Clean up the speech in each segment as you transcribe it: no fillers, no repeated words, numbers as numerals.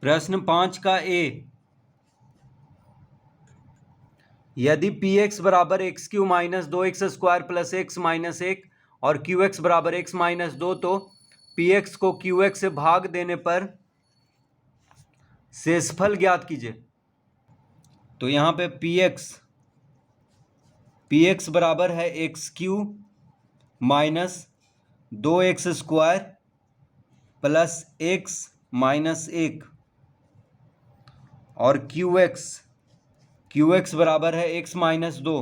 प्रश्न 5 का ए, यदि पी एक्स बराबर x Q minus 2x² plus x minus 1 और क्यू एक्स बराबर एक्स माइनस 2 तो पी एक्स को क्यू एक्स से भाग देने पर शेषफल ज्ञात कीजिए। तो यहाँ पे पी एक्स बराबर है x Q minus 2x² plus x minus 1 और क्यू एक्स बराबर है एक्स माइनस 2।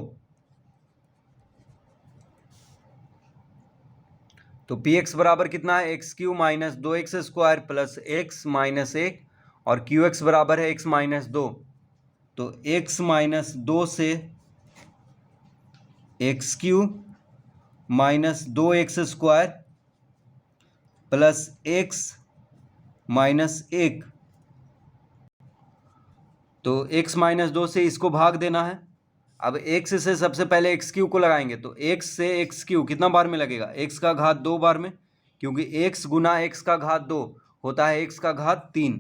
तो पी एक्स बराबर कितना है, x Q minus 2x² plus x minus 1 और क्यू एक्स बराबर है एक्स माइनस 2। तो एक्स माइनस 2 से x Q minus 2x² plus x minus 1, तो x माइनस 2 से इसको भाग देना है। अब x से सबसे पहले एक्स क्यू को लगाएंगे, तो x से एक्स क्यू कितना बार में लगेगा, x का घात 2 बार में, क्योंकि x गुना x का घात 2 होता है x का घात 3।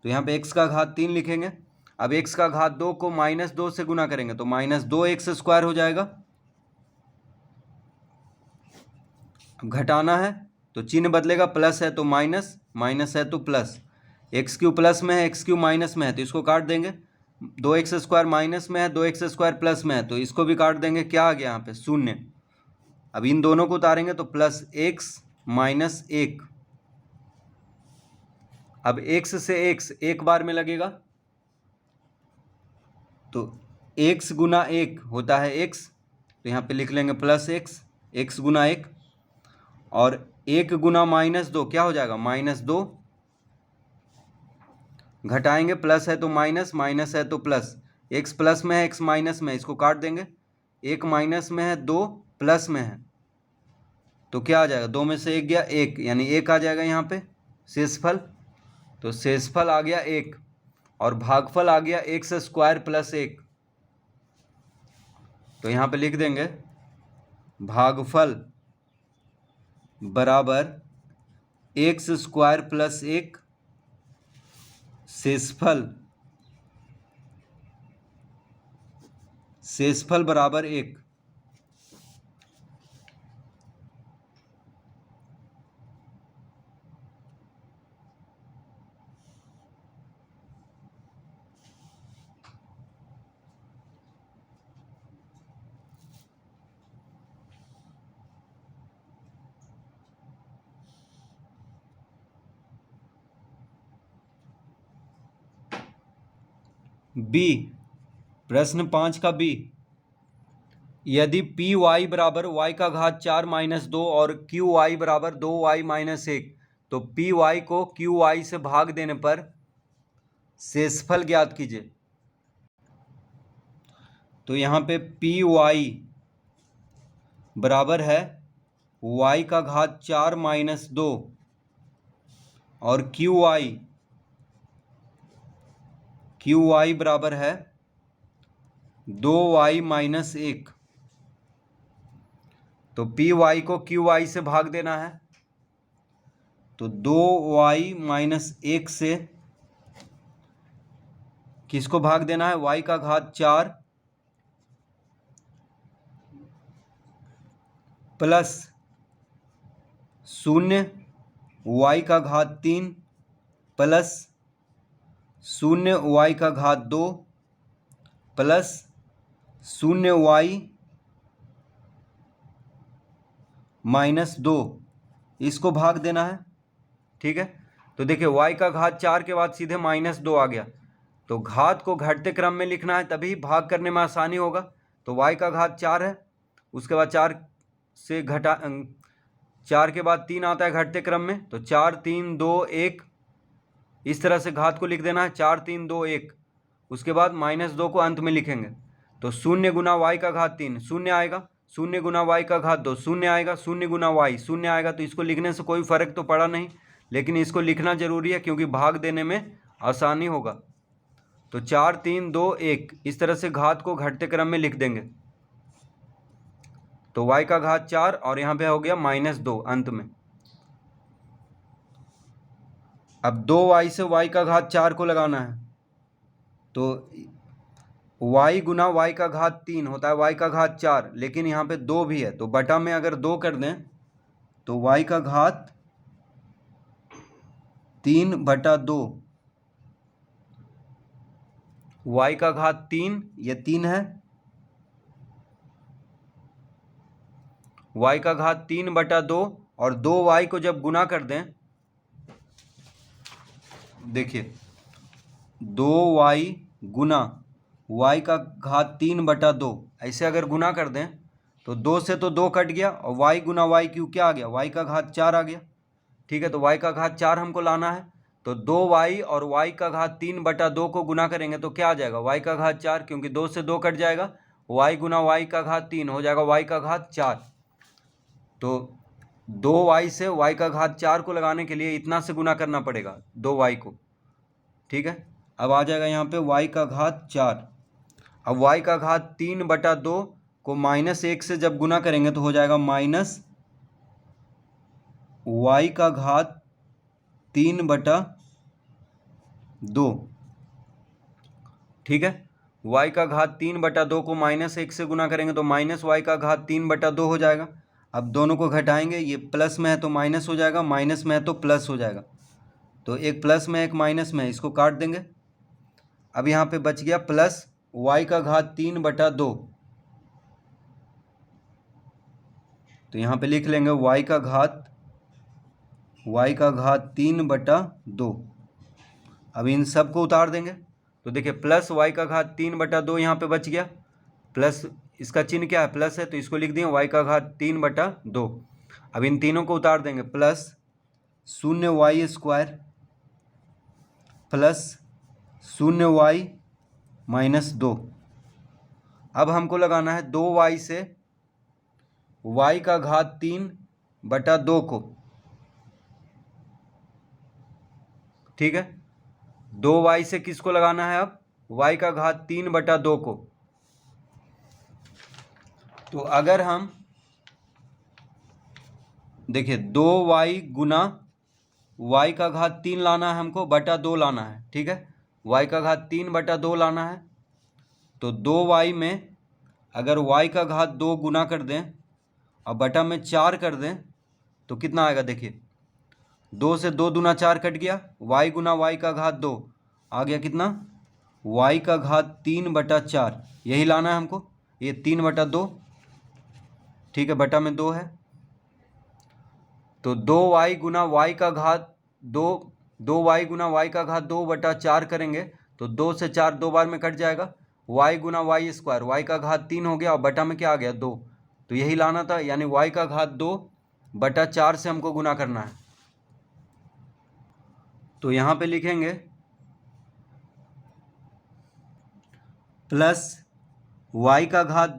तो यहाँ पे x का घात 3 लिखेंगे। अब x का घात 2 को माइनस 2 से गुना करेंगे तो माइनस 2x² हो जाएगा। अब घटाना है तो चिन्ह बदलेगा, प्लस है तो माइनस, माइनस है तो प्लस। एक्स क्यू प्लस में है, एक्स क्यू माइनस में है, तो इसको काट देंगे। 2x² माइनस में है, 2x² प्लस में है, तो इसको भी काट देंगे। क्या आ गया यहाँ पे, शून्य। अब इन दोनों को उतारेंगे तो प्लस एक्स माइनस 1। अब x से x एक बार में लगेगा, तो x गुना 1 होता है x, तो यहाँ पे लिख लेंगे प्लस x गुना 1 और 1 गुना माइनस 2 क्या हो जाएगा, माइनस 2। घटाएंगे, प्लस है तो माइनस, माइनस है तो प्लस। x प्लस में है, x माइनस में है, इसको काट देंगे। 1 माइनस में है, 2 प्लस में है, तो क्या आ जाएगा, 2 में से 1 गया 1, यानी 1 आ जाएगा यहाँ पे शेषफल। तो शेषफल आ गया 1 और भागफल आ गया x² प्लस 1। तो यहाँ पे लिख देंगे भागफल बराबर x² प्लस 1, शेषफल बराबर 1। बी, प्रश्न 5 का बी, यदि पी वाई बराबर वाई का घात 4 माइनस 2 और क्यू वाई बराबर 2y माइनस 1 तो पी वाई को क्यू वाई से भाग देने पर शेषफल ज्ञात कीजिए। तो यहाँ पे पी वाई बराबर है y का घात 4 माइनस 2 और क्यू वाई बराबर है 2y माइनस 1। तो पी वाई को क्यू वाई से भाग देना है, तो 2y माइनस 1 से किसको भाग देना है, y का घात 4 प्लस 0 y का घात 3 प्लस 0 y का घात 2 प्लस 0 y माइनस 2, इसको भाग देना है। ठीक है, तो देखिए y का घात 4 के बाद सीधे माइनस 2 आ गया, तो घात को घटते क्रम में लिखना है, तभी भाग करने में आसानी होगा। तो y का घात 4 है, उसके बाद 4 से घटा 4 के बाद 3 आता है घटते क्रम में, तो 4 3 2 1, इस तरह से घात को लिख देना है, 4 3 2 1। उसके बाद माइनस 2 को अंत में लिखेंगे, तो 0 गुना y का घात 3 शून्य आएगा, 0 गुना y का घात 2 शून्य आएगा, 0 गुना y शून्य आएगा। तो इसको लिखने से कोई फ़र्क तो पड़ा नहीं, लेकिन इसको लिखना जरूरी है क्योंकि भाग देने में आसानी होगा। तो 4 3 2 1 इस तरह से घात को घटते क्रम में लिख देंगे। तो y का घात 4 और यहाँ पे हो गया माइनस 2 अंत में। अब 2y से y का घात 4 को लगाना है, तो y गुना y का घात 3 होता है y का घात 4, लेकिन यहाँ पे 2 भी है, तो बटा में अगर 2 कर दें तो y का घात 3/2, y का घात 3, ये 3 है, y का घात 3/2, और 2y को जब गुना कर दें, देखिए 2y गुना y का घात 3/2, ऐसे अगर गुना कर दें तो 2 से तो 2 कट गया, और y गुना y क्यू क्या आ गया, y का घात 4 आ गया। ठीक है, तो y का घात 4 हमको लाना है, तो 2y और y का घात 3/2 को गुना करेंगे तो क्या आ जाएगा, y का घात 4, क्योंकि 2 से 2 कट जाएगा, y गुना y का घात 3 हो जाएगा y का घात 4। तो 2y से y का घात 4 को लगाने के लिए इतना से गुना करना पड़ेगा 2y को। ठीक है, अब आ जाएगा यहाँ पे y का घात 4। अब y का घात 3/2 को -1 से जब गुना करेंगे तो हो जाएगा माइनस y का घात 3/2। ठीक है, y का घात 3/2 को -1 से गुना करेंगे तो माइनस y का घात 3/2 हो जाएगा। अब दोनों को घटाएंगे, ये प्लस में है तो माइनस हो जाएगा, माइनस में है तो प्लस हो जाएगा, तो एक प्लस में एक माइनस में, इसको काट देंगे। अब यहाँ पे बच गया प्लस y का घात 3/2, तो यहाँ पे लिख लेंगे y का घात 3/2। अब इन सब को उतार देंगे, तो देखिए प्लस y का घात 3/2 यहाँ पे बच गया, प्लस इसका चिन्ह क्या है, प्लस है, तो इसको लिख दिए y का घात 3/2। अब इन तीनों को उतार देंगे, प्लस 0y² प्लस 0y -2। अब हमको लगाना है 2y से y का घात 3/2 को। ठीक है, 2y से किसको लगाना है, अब y का घात 3/2 को। तो अगर हम देखिए 2y गुना y का घात 3 लाना है हमको, बटा 2 लाना है। ठीक है, y का घात 3/2 लाना है, तो 2y में अगर y का घात 2 गुना कर दें और बटा में 4 कर दें तो कितना आएगा, देखिए 2 से 2 दूना 4 कट गया, y गुना y का घात 2 आ गया कितना, y का घात 3/4, यही लाना है हमको, ये 3/2। ठीक है, बटा में 2 है, तो 2y गुना y का घात 2y गुना y का घात 2/4 करेंगे तो 2 से 4 2 बार में कट जाएगा, y गुना y², y का घात 3 हो गया और बटा में क्या आ गया 2, तो यही लाना था, यानी y का घात 2/4 से हमको गुना करना है। तो यहाँ पे लिखेंगे प्लस y का घात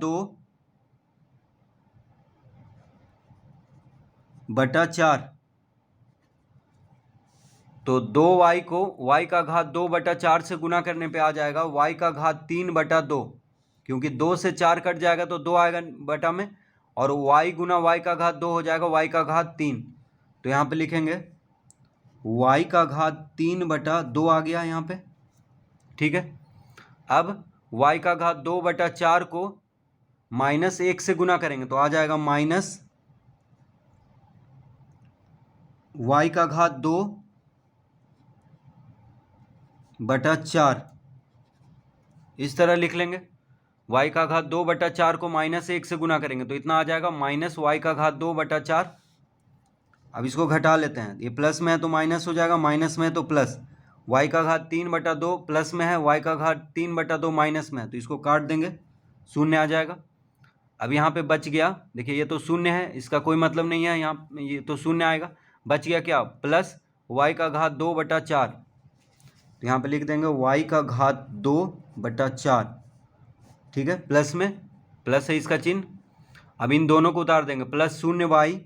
2/4, तो 2y को y का घात 2/4 से गुना करने पे आ जाएगा y का घात 3/2, क्योंकि 2 से 4 कट जाएगा तो 2 आएगा बटा में, और y गुना y का घात 2 हो जाएगा y का घात 3, तो यहाँ पे लिखेंगे y का घात 3/2 आ गया यहाँ पे। ठीक है, अब y का घात 2/4 को -1 से गुना करेंगे तो आ जाएगा माइनस y का घात 2/4, इस तरह लिख लेंगे। y का घात 2/4 को -1 से गुना करेंगे तो इतना आ जाएगा माइनस y का घात 2/4। अब इसको घटा लेते हैं, ये प्लस में है तो माइनस हो जाएगा, माइनस में है तो प्लस, y का घात 3/2 प्लस में है, y का घात 3/2 माइनस में है, तो इसको काट देंगे, शून्य आ जाएगा। अब यहाँ पे बच गया, देखिए ये तो शून्य है, इसका कोई मतलब नहीं है, यहाँ ये तो शून्य आएगा, बच गया क्या, प्लस y का घात 2/4, तो यहाँ पे लिख देंगे y का घात 2/4। ठीक है, प्लस में प्लस है इसका चिन्ह। अब इन दोनों को उतार देंगे, प्लस 0y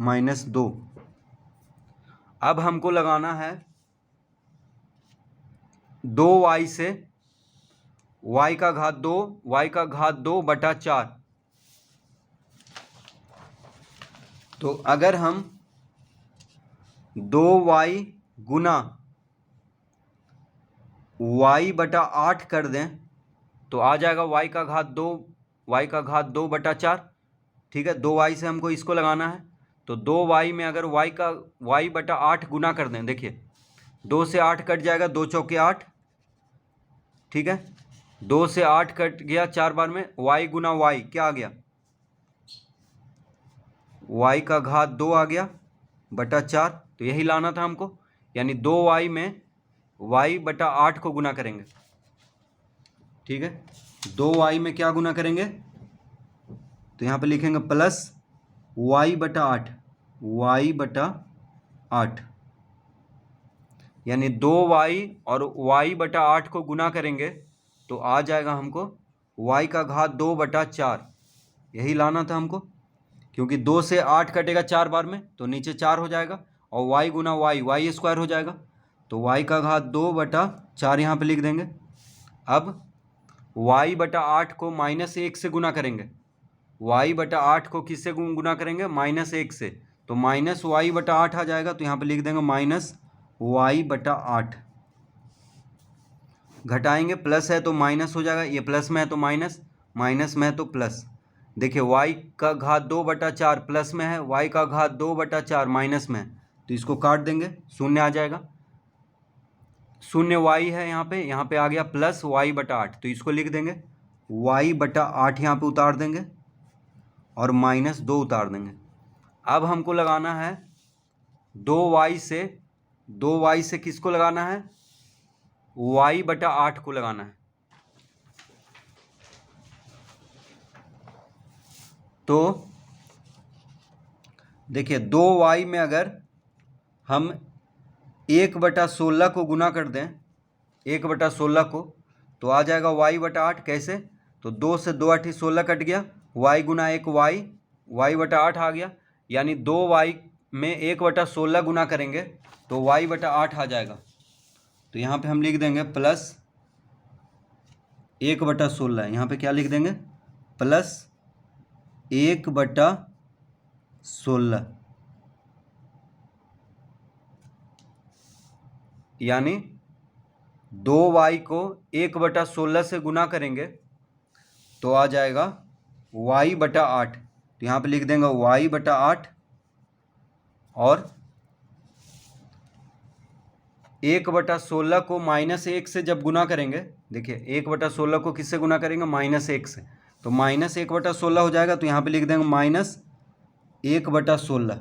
-2। अब हमको लगाना है 2y से y का घात 2/4। तो अगर हम 2y गुना y बटा 8 कर दें तो आ जाएगा y का घात 2, y का घात 2/4। ठीक है, 2y से हमको इसको लगाना है, तो 2y में अगर y बटा 8 गुना कर दें, देखिए 2 से 8 कट जाएगा, 2 चौके 8। ठीक है, 2 से 8 कट गया 4 बार में, y गुना y क्या आ गया, y का घात 2 आ गया बटा 4। तो यही लाना था हमको, यानी 2y में y बटा 8 को गुना करेंगे। ठीक है, 2y में क्या गुना करेंगे, तो यहाँ पे लिखेंगे प्लस y बटा 8, y बटा 8, यानी 2y और y बटा 8 को गुना करेंगे तो आ जाएगा हमको y का घात 2/4। यही लाना था हमको, क्योंकि 2 से 8 कटेगा 4 बार में तो नीचे 4 हो जाएगा, और y गुना y स्क्वायर हो जाएगा, तो y का घात 2/4 यहाँ पे लिख देंगे। अब y बटा 8 को -1 से गुना करेंगे, y बटा 8 को किससे गुना करेंगे, -1 से, तो -y बटा 8 आ जाएगा, तो यहाँ पे लिख देंगे -y बटा 8। घटाएंगे, प्लस है तो माइनस हो जाएगा, ये प्लस में है तो माइनस, माइनस में है तो प्लस। देखिए y का घात 2/4 प्लस में है, y का घात 2/4 माइनस में है, तो इसको काट देंगे, शून्य आ जाएगा। शून्य y है यहाँ पे आ गया प्लस y बटा 8, तो इसको लिख देंगे y बटा 8 यहाँ पे उतार देंगे और -2 उतार देंगे। अब हमको लगाना है 2y से किसको लगाना है, y बटा 8 को लगाना है। तो देखिए 2y में अगर हम 1/16 को गुना कर दें, 1/16 को, तो आ जाएगा y बटा 8। कैसे, तो 2 से 2 8 16 कट गया, y गुना 1 y बटा 8 आ गया, यानी 2y में 1/16 गुना करेंगे तो y बटा 8 आ जाएगा। तो यहाँ पे हम लिख देंगे प्लस 1/16, यहाँ पे क्या लिख देंगे, प्लस 1/16, यानी 2y को 1/16 से गुना करेंगे तो आ जाएगा y बटा 8। तो यहाँ पे लिख देंगे y बटा 8, और 1/16 को -1 से जब गुना करेंगे, देखिए 1/16 को किससे गुना करेंगे, -1 से, तो -1/16 हो जाएगा, तो यहाँ पे लिख देंगे -1/16।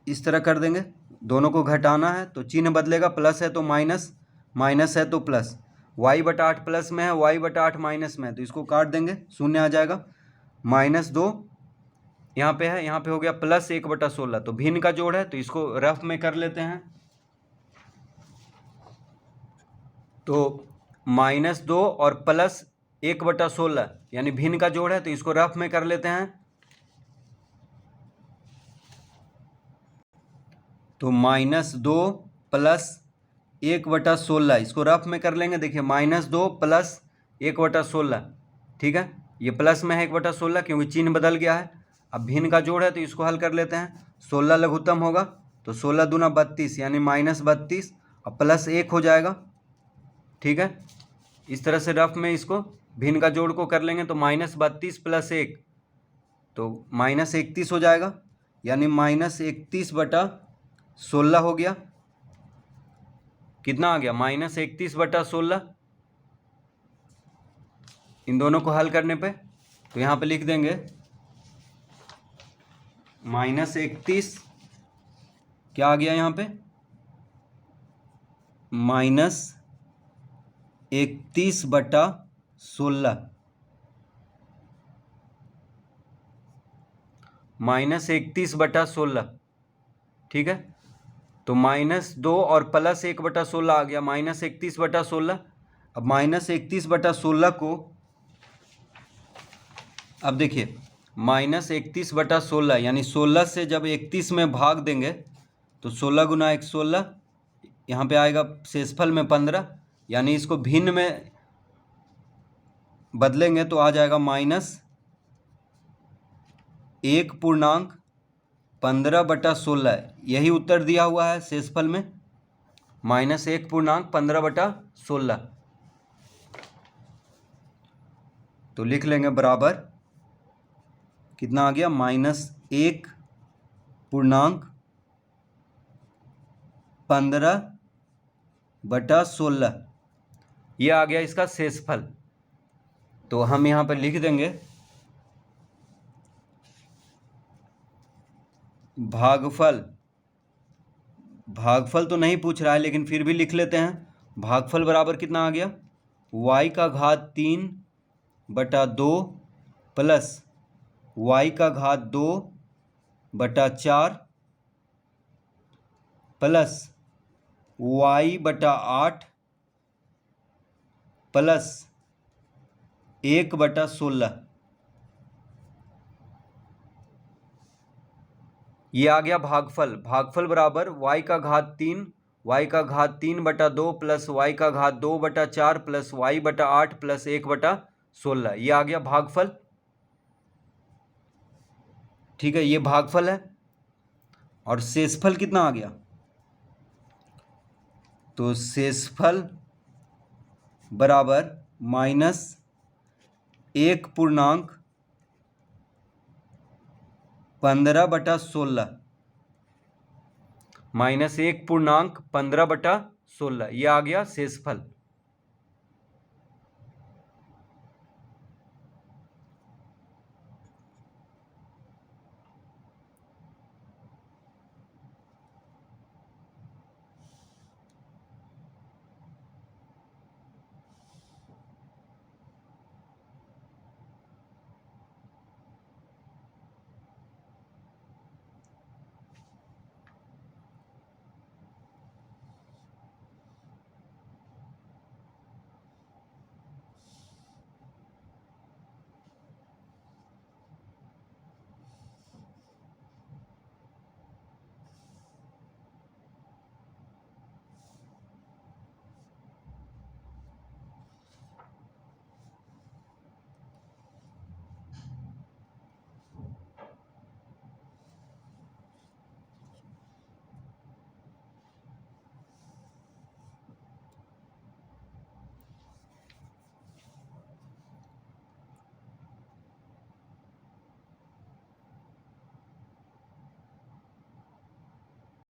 इस तरह कर देंगे, दोनों को घटाना है तो चिन्ह बदलेगा, प्लस है तो माइनस, माइनस है तो प्लस, y बटा 8 प्लस में है, y बटा 8 माइनस में है, तो इसको काट देंगे, शून्य आ जाएगा। -2 यहाँ पे है, यहाँ पे हो गया प्लस 1/16, तो भिन्न का जोड़ है तो इसको रफ में कर लेते हैं। तो -2 और प्लस 1/16 यानी भिन्न का जोड़ है, तो इसको रफ में कर लेते हैं। तो -2 प्लस 1/16 इसको रफ में कर लेंगे। देखिए -2 प्लस 1/16, ठीक है, ये प्लस में है 1/16 क्योंकि चिन्ह बदल गया है। अब भिन्न का जोड़ है तो इसको हल कर लेते हैं। 16 लघुत्तम होगा तो 16 दूना 32 यानी -32 और प्लस 1 हो जाएगा। ठीक है, इस तरह से रफ में इसको भिन्न का जोड़ को कर लेंगे तो -32 प्लस 1 तो -31 हो जाएगा, यानी -31/16 हो गया। कितना आ गया, -31/16। इन दोनों को हल करने पे तो यहाँ पे लिख देंगे -31 क्या आ गया यहाँ पे, -31/16, -31/16। ठीक है, तो -2 और प्लस 1/16 आ गया -31/16। अब -31/16 को, अब देखिए -31/16 यानी 16 से जब 31 में भाग देंगे तो 16 गुना 1 16, यहाँ पे आएगा शेषफल में 15, यानी इसको भिन्न में बदलेंगे तो आ जाएगा -1 पूर्णांक 15/16, यही उत्तर दिया हुआ है शेषफल में, -1.15/16। तो लिख लेंगे बराबर, कितना आ गया, -1.15/16, ये आ गया इसका शेषफल। तो हम यहाँ पर लिख देंगे भागफल, भागफल तो नहीं पूछ रहा है लेकिन फिर भी लिख लेते हैं। भागफल बराबर कितना आ गया, y का घात 3/2 प्लस y का घात 2/4 प्लस y/8 प्लस 1/16, ये आ गया भागफल। भागफल बराबर y का घात 3, y का घात 3/2 प्लस y का घात 2/4 प्लस y/8 प्लस 1/16, ये आ गया भागफल। ठीक है, ये भागफल है। और शेषफल कितना आ गया, तो शेषफल बराबर -1.15/16, -1.15/16, ये आ गया शेषफल।